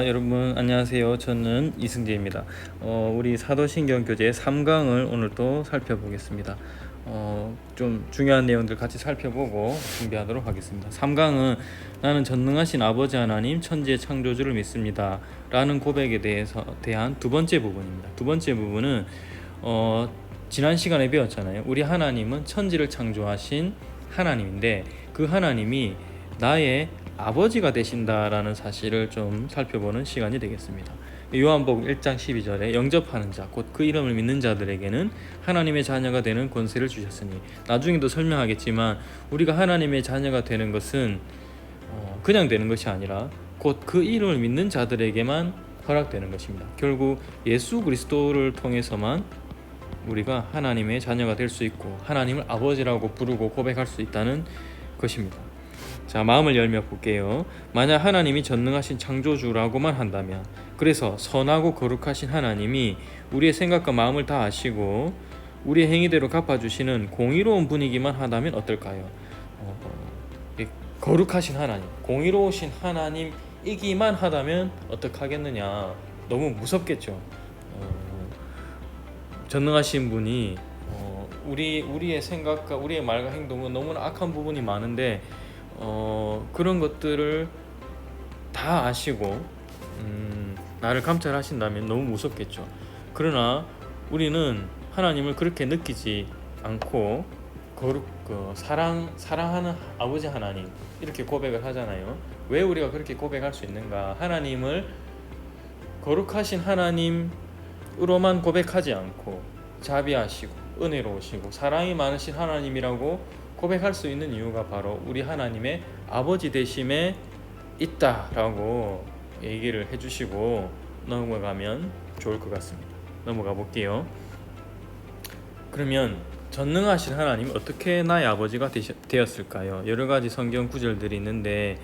여러분 안녕하세요. 저는 이승재입니다. 우리 사도신경 교재 3강을 오늘 또 살펴보겠습니다. 좀 중요한 내용들 같이 살펴보고 준비하도록 하겠습니다. 3강은 나는 전능하신 아버지 하나님 천지의 창조주를 믿습니다 라는 고백에 대한 두 번째 부분입니다. 두 번째 부분은 지난 시간에 배웠잖아요. 우리 하나님은 천지를 창조하신 하나님인데 그 하나님이 나의 아버지가 되신다라는 사실을 좀 살펴보는 시간이 되겠습니다. 요한복음 1장 12절에 영접하는 자, 곧 그 이름을 믿는 자들에게는 하나님의 자녀가 되는 권세를 주셨으니, 나중에도 설명하겠지만 우리가 하나님의 자녀가 되는 것은 그냥 되는 것이 아니라 곧 그 이름을 믿는 자들에게만 허락되는 것입니다. 결국 예수 그리스도를 통해서만 우리가 하나님의 자녀가 될 수 있고 하나님을 아버지라고 부르고 고백할 수 있다는 것입니다. 자, 마음을 열며 볼게요. 만약 하나님이 전능하신 창조주라고만 한다면, 그래서 선하고 거룩하신 하나님이 우리의 생각과 마음을 다 아시고 우리의 행위대로 갚아주시는 공의로운 분이기만 하다면 어떨까요? 거룩하신 하나님, 공의로우신 하나님이기만 하다면 어떡하겠느냐. 너무 무섭겠죠. 전능하신 분이 우리의 생각과 우리의 말과 행동은 너무나 악한 부분이 많은데 그런 것들을 다 아시고 나를 감찰하신다면 너무 무섭겠죠. 그러나 우리는 하나님을 그렇게 느끼지 않고 사랑하는 아버지 하나님 이렇게 고백을 하잖아요. 왜 우리가 그렇게 고백할 수 있는가? 하나님을 거룩하신 하나님으로만 고백하지 않고 자비하시고 은혜로우시고 사랑이 많으신 하나님이라고 고백할 수 있는 이유가 바로 우리 하나님의 아버지 되심에 있다라고 얘기를 해주시고 넘어가면 좋을 것 같습니다. 넘어가 볼게요. 그러면 전능하신 하나님 어떻게 나의 아버지가 되었을까요? 여러 가지 성경 구절들이 있는데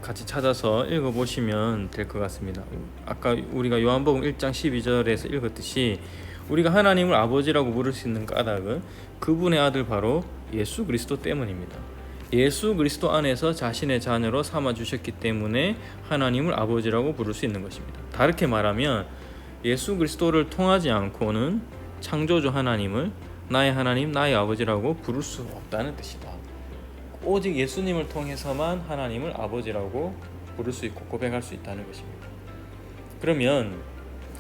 같이 찾아서 읽어보시면 될 것 같습니다. 아까 우리가 요한복음 1장 12절에서 읽었듯이 우리가 하나님을 아버지라고 부를 수 있는 까닭은 그분의 아들 바로 예수 그리스도 때문입니다. 예수 그리스도 안에서 자신의 자녀로 삼아주셨기 때문에 하나님을 아버지라고 부를 수 있는 것입니다. 다르게 말하면 예수 그리스도를 통하지 않고는 창조주 하나님을 나의 하나님, 나의 아버지라고 부를 수 없다는 뜻이다. 오직 예수님을 통해서만 하나님을 아버지라고 부를 수 있고 고백할 수 있다는 것입니다. 그러면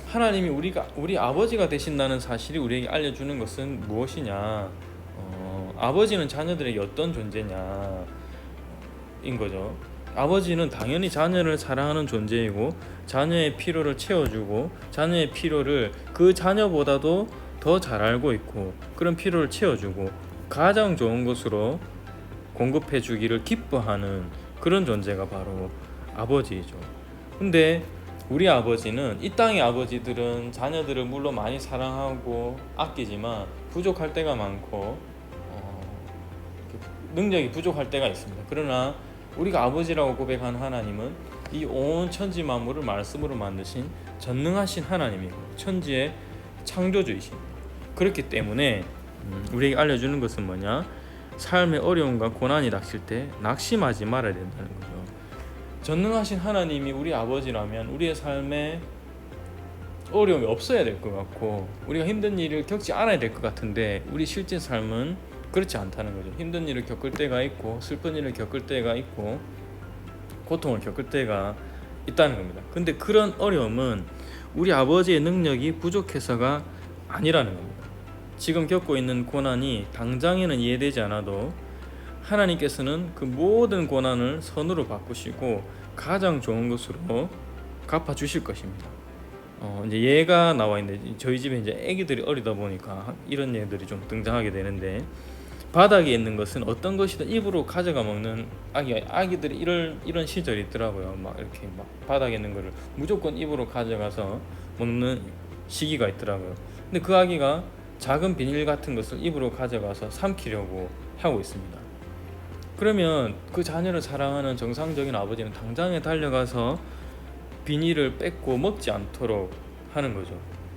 하나님이 우리 아버지가 되신다는 사실이 우리에게 알려주는 것은 무엇이냐? 아버지는 자녀들에게 어떤 존재냐? 인 거죠. 아버지는 당연히 자녀를 사랑하는 존재이고 자녀의 필요를 채워주고 자녀의 필요를 그 자녀보다도 더 잘 알고 있고 그런 필요를 채워주고 가장 좋은 것으로 공급해 주기를 기뻐하는 그런 존재가 바로 아버지이죠. 근데 우리 아버지는, 이 땅의 아버지들은 자녀들을 물론 많이 사랑하고 아끼지만 부족할 때가 많고 능력이 부족할 때가 있습니다. 그러나 우리가 아버지라고 고백한 하나님은 이 온 천지 만물을 말씀으로 만드신 전능하신 하나님이고 천지의 창조주이십니다. 그렇기 때문에 우리에게 알려주는 것은 뭐냐? 삶의 어려움과 고난이 닥칠 때 낙심하지 말아야 된다는 거죠. 전능하신 하나님이 우리 아버지라면 우리의 삶에 어려움이 없어야 될 것 같고 우리가 힘든 일을 겪지 않아야 될 것 같은데 우리 실제 삶은 그렇지 않다는 거죠. 힘든 일을 겪을 때가 있고 슬픈 일을 겪을 때가 있고 고통을 겪을 때가 있다는 겁니다. 근데 그런 어려움은 우리 아버지의 능력이 부족해서가 아니라는 겁니다. 지금 겪고 있는 고난이 당장에는 이해되지 않아도 하나님께서는 그 모든 고난을 선으로 바꾸시고 가장 좋은 것으로 갚아주실 것입니다. 이제 예가 나와 있는데 저희 집에 이제 아기들이 어리다 보니까 이런 예들이 좀 등장하게 되는데, 바닥에 있는 것은 어떤 것이든 입으로 가져가 먹는 아기들이 이런 시절이 있더라고요. 막 이렇게 막 바닥에 있는 거를 무조건 입으로 가져가서 먹는 시기가 있더라고요. 근데 그 아기가 작은 비닐 같은 것을 입으로 가져가서 삼키려고 하고 있습니다. 그러면 그 자녀를 사랑하는 정상적인 아버지는 당장에 달려가서 비닐을 뺏고 먹지 않도록 하는 거죠.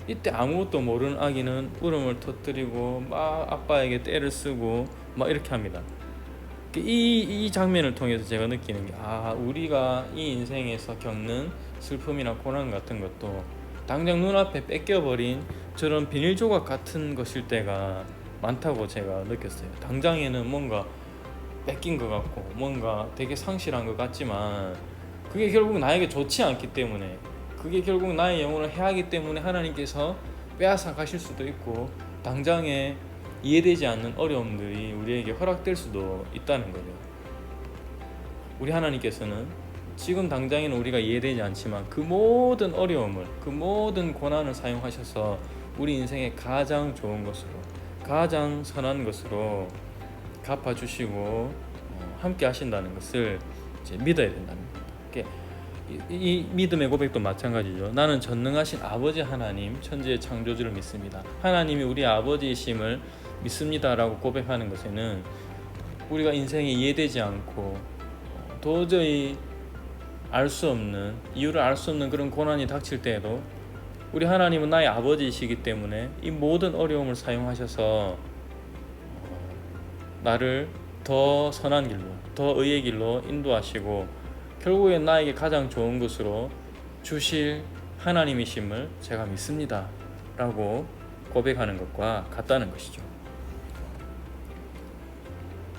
이때 아무것도 모르는 아기는 울음을 터뜨리고 막 아빠에게 떼를 쓰고 막 이렇게 합니다. 이 장면을 통해서 제가 느끼는 게 우리가 이 인생에서 겪는 슬픔이나 고난 같은 것도 당장 눈앞에 뺏겨버린 저런 비닐 조각 같은 것일 때가 많다고 제가 느꼈어요. 당장에는 뭔가 뺏긴 것 같고 뭔가 되게 상실한 것 같지만 그게 결국 나에게 좋지 않기 때문에, 그게 결국 나의 영혼을 해하기 때문에 하나님께서 빼앗아 가실 수도 있고 당장에 이해되지 않는 어려움들이 우리에게 허락될 수도 있다는 거죠. 우리 하나님께서는 지금 당장에는 우리가 이해되지 않지만 그 모든 어려움을, 그 모든 고난을 사용하셔서 우리 인생의 가장 좋은 것으로, 가장 선한 것으로 갚아주시고 함께 하신다는 것을 이제 믿어야 된다는 겁니다. 이 믿음의 고백도 마찬가지죠. 나는 전능하신 아버지 하나님, 천지의 창조주를 믿습니다. 하나님이 우리 아버지이심을 믿습니다라고 고백하는 것에는 우리가 인생이 이해되지 않고 도저히 알 수 없는, 이유를 알 수 없는 그런 고난이 닥칠 때에도 우리 하나님은 나의 아버지이시기 때문에 이 모든 어려움을 사용하셔서 나를 더 선한 길로, 더 의의 길로 인도하시고 결국엔 나에게 가장 좋은 것으로 주실 하나님이심을 제가 믿습니다 라고 고백하는 것과 같다는 것이죠.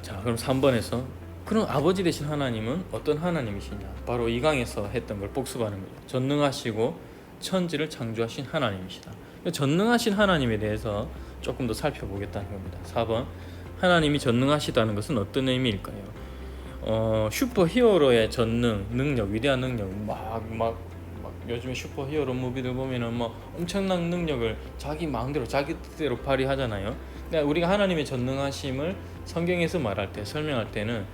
자, 그럼 3번에서 그럼 아버지 되신 하나님은 어떤 하나님이시냐, 바로 이 강에서 했던 걸 복습하는 거죠. 전능하시고 천지를 창조하신 하나님이시다. 전능하신 하나님에 대해서 조금 더 살펴보겠다는 겁니다. 4번, 하나님이 전능하시다는 것은 어떤 의미일까요? 슈퍼히어로의 전능, 능력, 위대한 능력, 막 요즘에 슈퍼히어로 무비들 보면은 뭐 엄청난 능력을 자기 마음대로 자기 뜻대로 발휘하잖아요. 그러니까 우리가 하나님의 전능하심을 성경에서 말할 때, 설명할 때는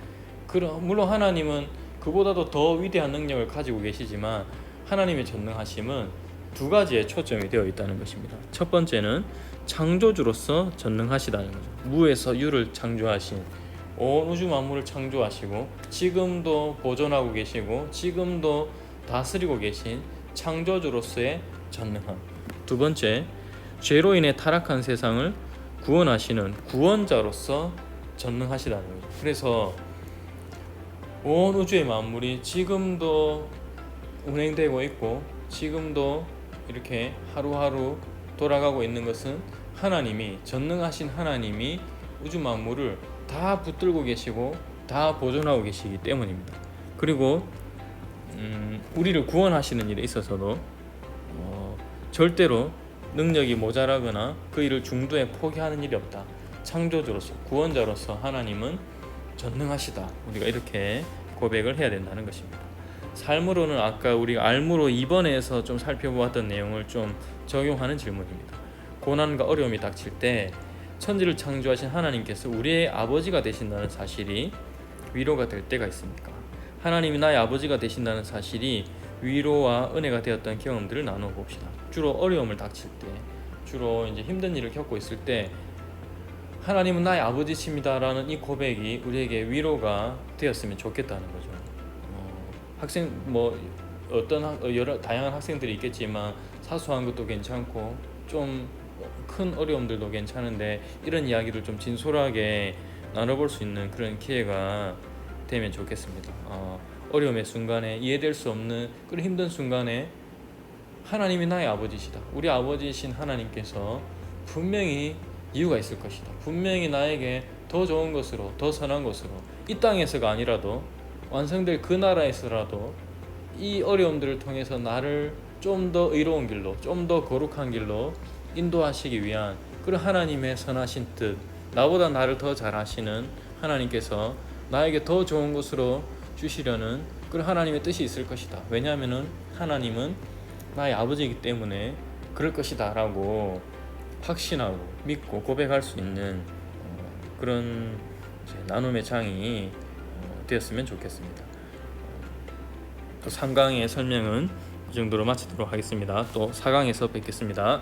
물론 하나님은 그보다도 더 위대한 능력을 가지고 계시지만 하나님의 전능하심은 두 가지에 초점이 되어 있다는 것입니다. 첫 번째는 창조주로서 전능하시다는 거죠. 무에서 유를 창조하신, 온 우주 만물을 창조하시고 지금도 보존하고 계시고 지금도 다스리고 계신 창조주로서의 전능함. 두 번째, 죄로 인해 타락한 세상을 구원하시는 구원자로서 전능하시다는 거죠. 그래서 온 우주의 만물이 지금도 운행되고 있고 지금도 이렇게 하루하루 돌아가고 있는 것은 하나님이, 전능하신 하나님이 우주 만물을 다 붙들고 계시고 다 보존하고 계시기 때문입니다. 그리고 우리를 구원하시는 일에 있어서도 절대로 능력이 모자라거나 그 일을 중도에 포기하는 일이 없다. 창조주로서, 구원자로서 하나님은 전능하시다. 우리가 이렇게 고백을 해야 된다는 것입니다. 삶으로는 아까 우리가 알므로 2번에서 좀 살펴보았던 내용을 좀 적용하는 질문입니다. 고난과 어려움이 닥칠 때 천지를 창조하신 하나님께서 우리의 아버지가 되신다는 사실이 위로가 될 때가 있습니까? 하나님이 나의 아버지가 되신다는 사실이 위로와 은혜가 되었던 경험들을 나누어 봅시다. 주로 어려움을 닥칠 때, 주로 이제 힘든 일을 겪고 있을 때 하나님은 나의 아버지십니다라는 이 고백이 우리에게 위로가 되었으면 좋겠다는 거죠. 학생 여러 다양한 학생들이 있겠지만 사소한 것도 괜찮고 좀 큰 어려움들도 괜찮은데 이런 이야기를 좀 진솔하게 나눠볼 수 있는 그런 기회가 되면 좋겠습니다. 어려움의 순간에, 이해될 수 없는 그런 힘든 순간에 하나님이 나의 아버지시다, 우리 아버지이신 하나님께서 분명히 이유가 있을 것이다, 분명히 나에게 더 좋은 것으로, 더 선한 것으로, 이 땅에서가 아니라도 완성될 그 나라에서라도 이 어려움들을 통해서 나를 좀 더 의로운 길로, 좀 더 거룩한 길로 인도하시기 위한 그런 하나님의 선하신 뜻, 나보다 나를 더 잘 아시는 하나님께서 나에게 더 좋은 것으로 주시려는 그런 하나님의 뜻이 있을 것이다. 왜냐하면 하나님은 나의 아버지이기 때문에 그럴 것이다 라고 확신하고 믿고 고백할 수 있는 그런 나눔의 장이 되었으면 좋겠습니다. 또 3강의 설명은 이 정도로 마치도록 하겠습니다. 또 4강에서 뵙겠습니다.